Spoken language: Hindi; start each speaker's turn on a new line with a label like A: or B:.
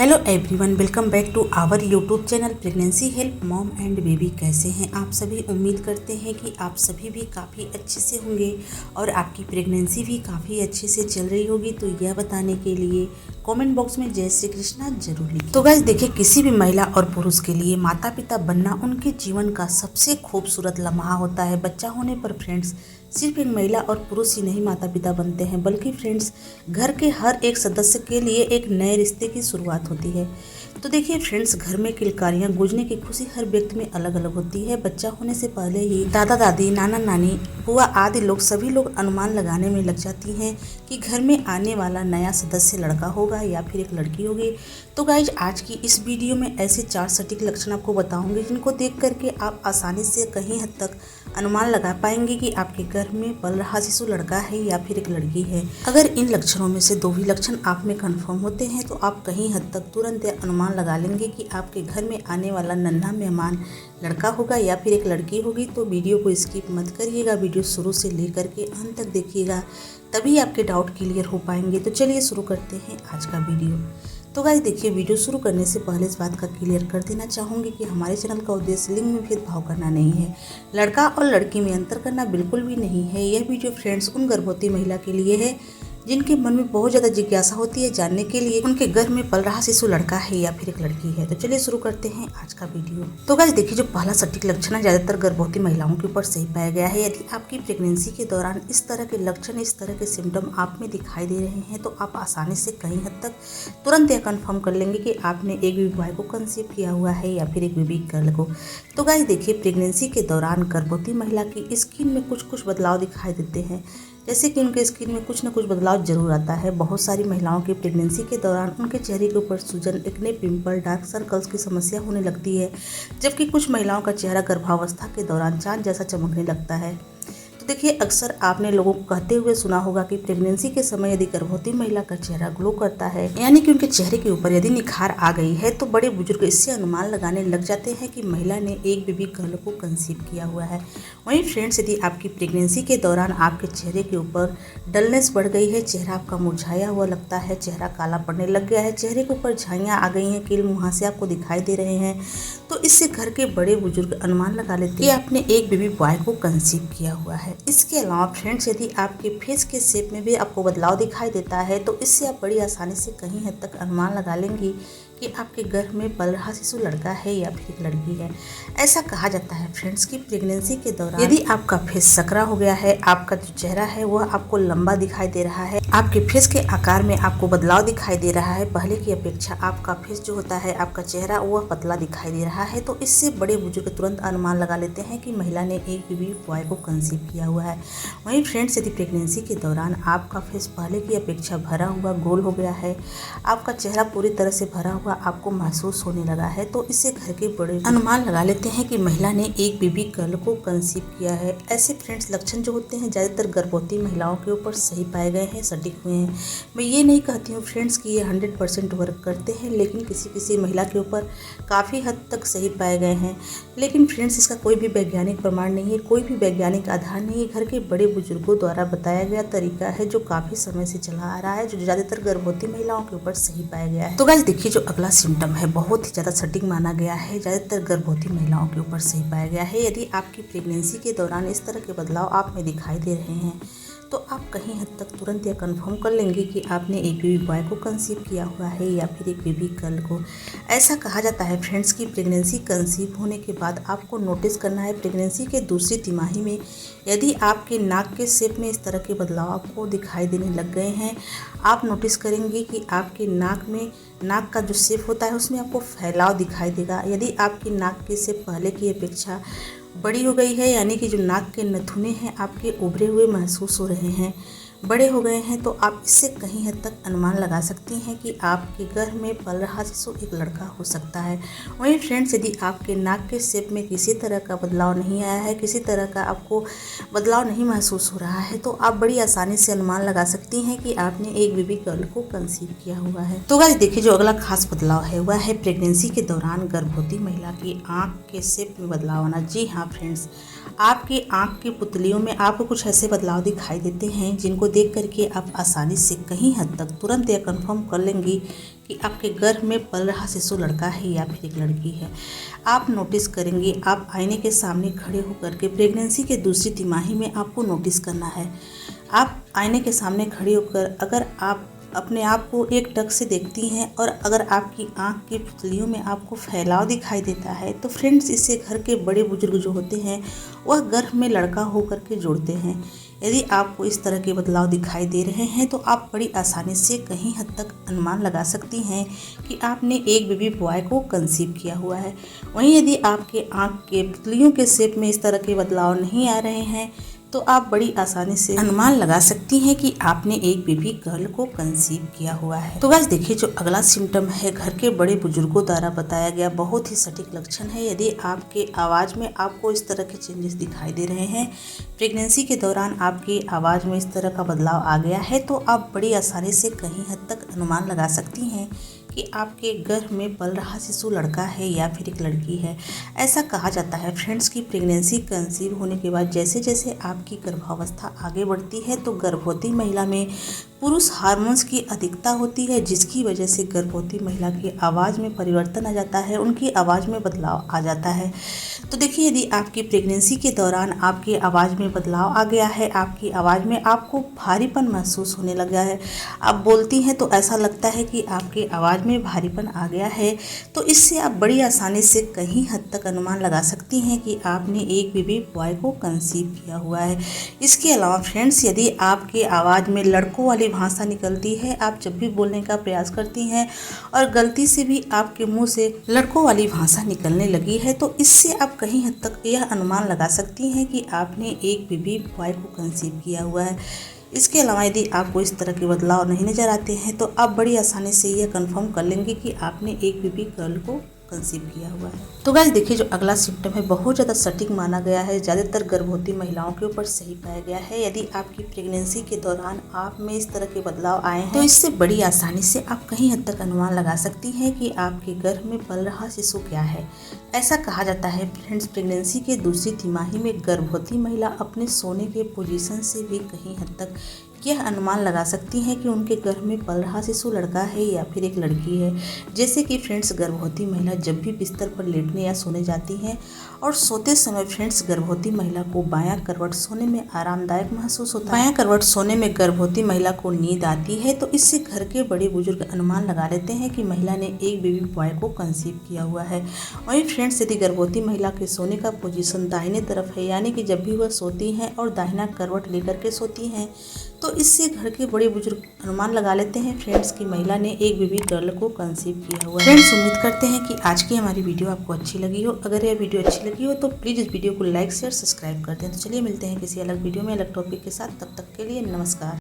A: Hello everyone, welcome back to our YouTube channel pregnancy help mom and baby. कैसे हैं आप सभी? उम्मीद करते हैं कि आप सभी भी काफ़ी अच्छे से होंगे और आपकी प्रेगनेंसी भी काफ़ी अच्छे से चल रही होगी। तो यह बताने के लिए कमेंट बॉक्स में जय श्री कृष्णा जरूर लिखें। तो गाइस देखिए, किसी भी महिला और पुरुष के लिए माता पिता बनना उनके जीवन का सबसे खूबसूरत लम्हा होता है। बच्चा होने पर फ्रेंड्स सिर्फ एक महिला और पुरुष ही नहीं माता पिता बनते हैं, बल्कि फ्रेंड्स घर के हर एक सदस्य के लिए एक नए रिश्ते की शुरुआत होती है। तो देखिए फ्रेंड्स, घर में किलकारियां गूंजने की खुशी हर व्यक्ति में अलग अलग होती है। बच्चा होने से पहले ही दादा दादी, नाना नानी, बुआ आदि लोग सभी लोग अनुमान लगाने में लग जाती हैं कि घर में आने वाला नया सदस्य लड़का होगा या फिर एक लड़की होगी। तो गाइज आज की इस वीडियो में ऐसे 4 सटीक लक्षण आपको बताऊंगी जिनको देख करके आप आसानी से कहीं हद तक अनुमान लगा पाएंगे कि आपके घर में पल रहा शिशु लड़का है या फिर एक लड़की है। अगर इन लक्षणों में से 2 भी लक्षण आप में कन्फर्म होते हैं तो आप कहीं हद तक तुरंत अनुमान लगा लेंगे कि आपके घर में आने वाला नन्हा मेहमान लड़का होगा या फिर एक लड़की होगी। तो वीडियो को स्किप मत करिएगा, वीडियो शुरू से लेकर के अंत तक देखिएगा, तभी आपके डाउट क्लियर हो पाएंगे। तो चलिए शुरू करते हैं आज का वीडियो। तो गाइस देखिए, वीडियो शुरू करने से पहले इस बात का क्लियर कर देना चाहूँगी कि हमारे चैनल का उद्देश्य लिंग में भेदभाव करना नहीं है, लड़का और लड़की में अंतर करना बिल्कुल भी नहीं है। यह वीडियो फ्रेंड्स उन गर्भवती महिला के लिए है जिनके मन में बहुत ज़्यादा जिज्ञासा होती है जानने के लिए उनके गर्भ में पल रहा शिशु लड़का है या फिर एक लड़की है। तो चलिए शुरू करते हैं आज का वीडियो। तो गाइस देखिए, जो पहला सटीक लक्षण है ज़्यादातर गर्भवती महिलाओं के ऊपर सही पाया गया है। यदि आपकी प्रेगनेंसी के दौरान इस तरह के लक्षण, इस तरह के सिम्टम आप में दिखाई दे रहे हैं तो आप आसानी से कहीं हद तक तुरंत यह कन्फर्म कर लेंगे कि आपने एक बेबी बॉय को कंसीव किया हुआ है या फिर एक बेबी गर्ल को। तो गाइस देखिए, प्रेगनेंसी के दौरान गर्भवती महिला की स्किन में कुछ बदलाव दिखाई देते हैं, जैसे कि उनके स्किन में कुछ न कुछ बदलाव जरूर आता है। बहुत सारी महिलाओं की प्रेगनेंसी के दौरान उनके चेहरे के ऊपर सूजन, एक्ने, पिंपल, डार्क सर्कल्स की समस्या होने लगती है, जबकि कुछ महिलाओं का चेहरा गर्भावस्था के दौरान चांद जैसा चमकने लगता है। तो देखिए, अक्सर आपने लोगों को कहते हुए सुना होगा कि प्रेगनेंसी के समय यदि गर्भवती महिला का चेहरा ग्लो करता है, यानी कि उनके चेहरे के ऊपर यदि निखार आ गई है, तो बड़े बुजुर्ग इससे अनुमान लगाने लग जाते हैं कि महिला ने एक बेबी गर्ल को कंसीव किया हुआ है। वहीं फ्रेंड्स, यदि आपकी प्रेगनेंसी के दौरान आपके चेहरे के ऊपर डलनेस बढ़ गई है, चेहरा आपका मुरझाया हुआ लगता है, चेहरा काला पड़ने लग गया है, चेहरे के ऊपर झाइयाँ आ गई हैं, कील मुहासे आपको दिखाई दे रहे हैं, तो इससे घर के बड़े बुजुर्ग अनुमान लगा लेते हैं कि आपने एक बेबी बॉय को कंसीव किया हुआ है। इसके अलावा फ्रेंड्स, यदि आपके फेस के शेप में भी आपको बदलाव दिखाई देता है तो इससे आप बड़ी आसानी से कहीं हद तक अनुमान लगा लेंगी कि आपके गर्भ में पल रहा शिशु लड़का है या फिर एक लड़की है। ऐसा कहा जाता है फ्रेंड्स कि प्रेगनेंसी के दौरान यदि आपका फेस सकरा हो गया है, आपका जो चेहरा है वह आपको लंबा दिखाई दे रहा है, आपके फेस के आकार में आपको बदलाव दिखाई दे रहा है, पहले की अपेक्षा आपका फेस जो होता है, आपका चेहरा वह पतला दिखाई दे रहा है, तो इससे बड़े बुजुर्ग तुरंत अनुमान लगा लेते हैं कि महिला ने एक बेबी बॉय को कंसीव किया हुआ है। वहीं फ्रेंड्स, यदि प्रेगनेंसी के दौरान आपका फेस पहले की अपेक्षा भरा हुआ, गोल हो गया है, आपका चेहरा पूरी तरह से भरा हुआ आपको महसूस होने लगा है, तो इससे घर के बड़े अनुमान लगा लेते हैं कि महिला ने एक बेबी गर्ल को कंसीव किया है। ऐसे फ्रेंड्स लक्षण जो होते हैं ज़्यादातर गर्भवती महिलाओं के ऊपर सही पाए गए हैं, सटीक हुए हैं। मैं ये नहीं कहती हूँ फ्रेंड्स कि ये 100% वर्क करते हैं, लेकिन किसी किसी महिला के ऊपर काफ़ी हद तक सही पाए गए हैं। लेकिन फ्रेंड्स, इसका कोई भी वैज्ञानिक प्रमाण नहीं है, कोई भी वैज्ञानिक आधार नहीं है। घर के बड़े बुजुर्गों द्वारा बताया गया तरीका है जो काफ़ी समय से चला आ रहा है, जो ज़्यादातर गर्भवती महिलाओं के ऊपर सही पाया गया है। तो गाइस देखिए, जो अगला सिम्टम है बहुत ही ज़्यादा सटीक माना गया है, ज़्यादातर गर्भवती महिलाओं के ऊपर सही पाया गया है। यदि आपकी प्रेगनेंसी के दौरान इस तरह के बदलाव आप में दिखाई दे रहे हैं तो आप कहीं हद तक तुरंत यह कंफर्म कर लेंगे कि आपने एक बेबी बॉय को कंसीव किया हुआ है या फिर एक बेबी गर्ल को। ऐसा कहा जाता है फ्रेंड्स कि प्रेगनेंसी कंसीव होने के बाद आपको नोटिस करना है प्रेगनेंसी के दूसरी तिमाही में यदि आपके नाक के शेप में इस तरह के बदलाव आपको दिखाई देने लग गए हैं, आप नोटिस करेंगे कि आपके नाक का जो शेप होता है उसमें आपको फैलाव दिखाई देगा। यदि आपकी नाक की शेप पहले की अपेक्षा बड़ी हो गई है, यानी कि जो नाक के नथुने हैं आपके उभरे हुए महसूस हो रहे हैं, बड़े हो गए हैं, तो आप इससे कहीं हद तक अनुमान लगा सकती हैं कि आपके गर्भ में पल रहा शिशु एक लड़का हो सकता है। वहीं फ्रेंड्स, यदि आपके नाक के शेप में किसी तरह का बदलाव नहीं आया है, किसी तरह का आपको बदलाव नहीं महसूस हो रहा है, तो आप बड़ी आसानी से अनुमान लगा सकती हैं कि आपने एक बेबी गर्ल को कंसीव किया हुआ है। तो गाइस देखिए, जो अगला खास बदलाव है वह है प्रेगनेंसी के दौरान गर्भवती महिला की आँख के शेप में बदलाव आना। जी हाँ फ्रेंड्स, आपकी आँख की पुतलियों में आपको कुछ ऐसे बदलाव दिखाई देते हैं जिनको देख करके आप आसानी से कहीं हद तक तुरंत यह कंफर्म कर लेंगी कि आपके गर्भ में पल रहा शिशु लड़का है या फिर एक लड़की है। आप नोटिस करेंगे, आप आईने के सामने खड़े होकर के प्रेगनेंसी के दूसरी तिमाही में आपको नोटिस करना है। आप आईने के सामने खड़े होकर अगर आप अपने आप को एक टक से देखती हैं और अगर आपकी आंख की पुतलियों में आपको फैलाव दिखाई देता है तो फ्रेंड्स, इससे घर के बड़े बुजुर्ग जो होते हैं वह गर्भ में लड़का होकर के जोड़ते हैं। यदि आपको इस तरह के बदलाव दिखाई दे रहे हैं तो आप बड़ी आसानी से कहीं हद तक अनुमान लगा सकती हैं कि आपने एक बेबी बॉय को कंसीव किया हुआ है। वहीं यदि आपके आंख के पुतलियों के शेप में इस तरह के बदलाव नहीं आ रहे हैं तो आप बड़ी आसानी से अनुमान लगा सकती हैं कि आपने एक बेबी गर्ल को कंसीव किया हुआ है। तो गाइस देखिए, जो अगला सिम्टम है घर के बड़े बुजुर्गों द्वारा बताया गया बहुत ही सटीक लक्षण है। यदि आपके आवाज़ में आपको इस तरह के चेंजेस दिखाई दे रहे हैं, प्रेगनेंसी के दौरान आपकी आवाज़ में इस तरह का बदलाव आ गया है, तो आप बड़ी आसानी से कहीं हद तक अनुमान लगा सकती हैं कि आपके गर्भ में पल रहा शिशु लड़का है या फिर एक लड़की है। ऐसा कहा जाता है फ्रेंड्स कि प्रेगनेंसी कंसीव होने के बाद जैसे जैसे आपकी गर्भावस्था आगे बढ़ती है तो गर्भवती महिला में पुरुष हार्मोन्स की अधिकता होती है, जिसकी वजह से गर्भवती महिला की आवाज़ में परिवर्तन आ जाता है, उनकी आवाज़ में बदलाव आ जाता है। तो देखिए, यदि आपकी प्रेगनेंसी के दौरान आपकी आवाज़ में बदलाव आ गया है, आपकी आवाज़ में आपको भारीपन महसूस होने लगा है, आप बोलती हैं तो ऐसा लगता है कि आपकी आवाज़ में भारीपन आ गया है, तो इससे आप बड़ी आसानी से कहीं हद तक अनुमान लगा सकती हैं कि आपने एक बेबी बॉय को कंसीव किया हुआ है। इसके अलावा फ्रेंड्स, यदि आपकी आवाज़ में लड़कों वाली भाषा निकलती है, आप जब भी बोलने का प्रयास करती हैं और गलती से भी आपके मुंह से लड़कों वाली भाषा निकलने लगी है, तो इससे आप कहीं हद तक यह अनुमान लगा सकती हैं कि आपने एक बेबी बॉय को कंसीव किया हुआ है। इसके अलावा यदि आपको इस तरह के बदलाव नहीं नज़र आते हैं तो आप बड़ी आसानी से यह कंफर्म कर लेंगे कि आपने एक बेबी गर्ल को कंसीव किया हुआ है। तो गाइस देखिए, जो अगला सिम्टम है बहुत ज़्यादा सटीक माना गया है, ज़्यादातर गर्भवती महिलाओं के ऊपर सही पाया गया है। यदि आपकी प्रेगनेंसी के दौरान आप में इस तरह के बदलाव आए हैं तो इससे बड़ी आसानी से आप कहीं हद तक अनुमान लगा सकती हैं कि आपके गर्भ में पल रहा शिशु क्या है। ऐसा कहा जाता है फ्रेंड्स, प्रेगनेंसी के दूसरी तिमाही में गर्भवती महिला अपने सोने के पोजीशन से भी कहीं हद तक यह अनुमान लगा सकती हैं कि उनके गर्भ में पल रहा शिशु लड़का है या फिर एक लड़की है। जैसे कि फ्रेंड्स, गर्भवती महिला जब भी बिस्तर पर लेटने या सोने जाती हैं और सोते समय फ्रेंड्स गर्भवती महिला को बायां करवट सोने में आरामदायक महसूस होता है। बायां करवट सोने में गर्भवती महिला को नींद आती है, तो इससे घर के बड़े बुजुर्ग अनुमान लगा लेते हैं कि महिला ने एक बेबी बॉय को कंसीव किया हुआ है। वहीं फ्रेंड्स, यदि गर्भवती महिला के सोने का पोजीशन दाहिने तरफ है, यानी कि जब भी वह सोती हैं और दाहिना करवट लेकर के सोती हैं, तो इससे घर के बड़े बुजुर्ग अनुमान लगा लेते हैं फ्रेंड्स कि महिला ने एक बेबी गर्ल को कंसीव किया हुआ है। फ्रेंड्स, उम्मीद करते हैं कि आज की हमारी वीडियो आपको अच्छी लगी हो। अगर यह वीडियो अच्छी लगी हो तो प्लीज़ इस वीडियो को लाइक शेयर सब्सक्राइब कर दें। तो चलिए मिलते हैं किसी अलग वीडियो में अलग टॉपिक के साथ। तब तक के लिए नमस्कार।